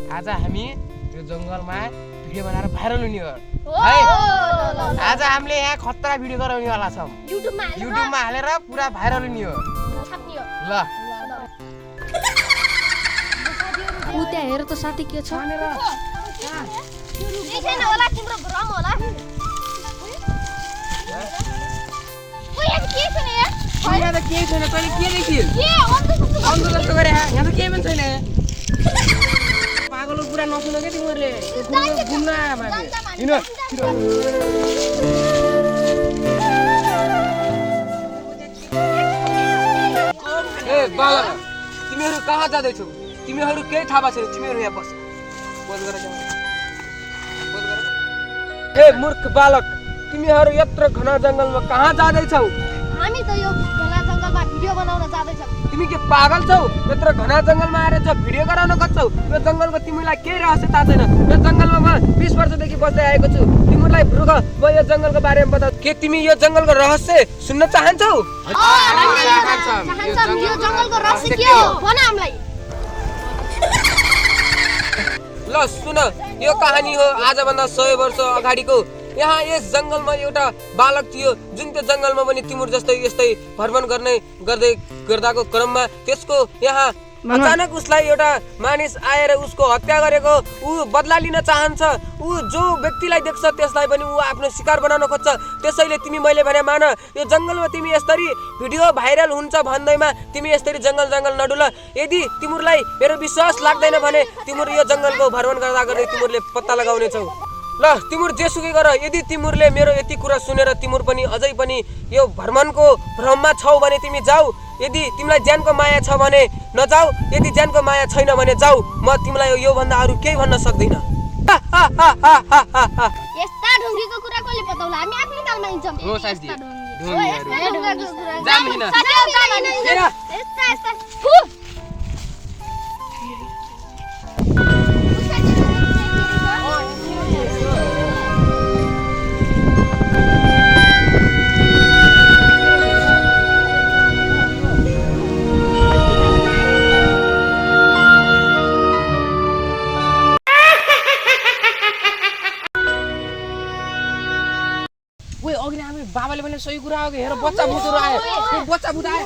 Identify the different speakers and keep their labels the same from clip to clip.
Speaker 1: आज हामी यो जंगलमा भिडियो बनाएर भाइरल हुने हो है। आज हामीले यहाँ खतरा भिडियो गराउने वाला छौं। युट्युबमा हालेर पुरा भाइरल हुने हो। ल
Speaker 2: उ त्यहाँ हेर त साथी के छ
Speaker 1: भनेर
Speaker 3: छैन होला तिम्रो भ्रम होला। ओइ यहाँ के छैन यार?
Speaker 1: यहाँ त केही छैन। तैँले के देखिस्?
Speaker 3: के अन्त
Speaker 1: जस्तो गरे यहाँ त केही पनि छैन। पागल पुरा नसुन के तिमीहरूले घुम्न आयो माथि हिँड
Speaker 4: ए बालक तिमीहरू कहाँ जाँदैछौ? तिमीहरू केही थाहा भएको छैन। तिमीहरू यहाँ बस बोल गर ए मूर्ख बालक तिमीहरू यत्र घना जंगलमा कहाँ जाँदैछौ?
Speaker 3: हामी त यो घना जंगलमा भिडियो बनाउन जाँदैछौँ।
Speaker 4: तिमी के पागल छौ? यत्र घना जंगलमा आएर चाहिँ भिडियो गराउन खोज्छौ? यो जंगलको तिमीलाई केही रहस्य थाहा छैन। यो जंगलमा म 20 वर्षदेखि बस्दै आएको छु। तिमीलाई भ्रुख म यो जंगलको बारेमा बताउ। के तिमी यो जंगलको रहस्य सुन्न चाहन्छौ?
Speaker 3: यो जंगलको रहस्य के हो भन हामीलाई।
Speaker 4: ल सुन यो कहानी हो आजभन्दा 100 वर्ष अगाडिको। यहाँ यस जंगलमा एउटा बालक थियो जुन त्यो जंगलमा पनि तिम्रो जस्तै यस्तै भ्रमण गर्दाको क्रममा त्यसको यहाँ अचानक उसलाई एउटा मानिस आएर उसको हत्या गरेको। ऊ बदला लिन चाहन्छ। ऊ जो व्यक्तिलाई देख्छ त्यसलाई पनि ऊ आफ्नो शिकार बनाउन खोज्छ। त्यसैले तिमी मैले भने मान यो जंगलमा तिमी यसरी भिडियो भाइरल हुन्छ भन्दैमा तिमी यसरी जंगल नडुल। यदि तिमीलाई मेरो विश्वास लाग्दैन भने तिमीहरू यो जंगलको भ्रमण गर्दै तिमीहरूले पत्ता लगाउनेछौ। ल तिमीहरू जेसुकै गर। यदि तिमीहरूले मेरो यति कुरा सुनेर तिमीहरू पनि अझै पनि यो भ्रमणको भ्रममा छौ भने तिमी जाऊ। यदि तिमीलाई ज्यानको माया छ भने नजाऊ। यदि ज्यानको माया छैन भने जाऊ। म तिमीलाई यो भन्दा अरु केही भन्न सक्दिन।
Speaker 3: यस्ता ढुङ्गीको कुरा कसले बताउला? हामी आफ्नै तालमा हिँड्छौँ।
Speaker 1: हो साथी
Speaker 3: ढुङ्गाको कुरा
Speaker 1: जाम हिँड।
Speaker 3: यस्ता
Speaker 1: ओइ अघि हामी बाबाले भने सही कुरा हो कि हेर बच्चा बुतहरू आयो। बच्चा बुत आयो।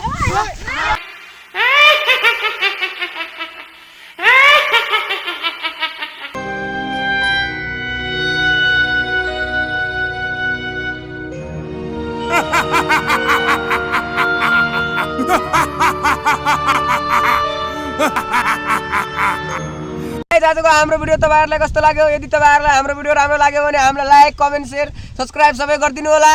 Speaker 4: आजको हाम्रो भिडियो तपाईहरुलाई कस्तो लाग्यो? यदि तपाईहरुलाई हाम्रो भिडियो राम्रो लाग्यो भने हामीलाई लाइक, कमेन्ट, शेयर, सब्स्क्राइब सबै गरिदिनु होला।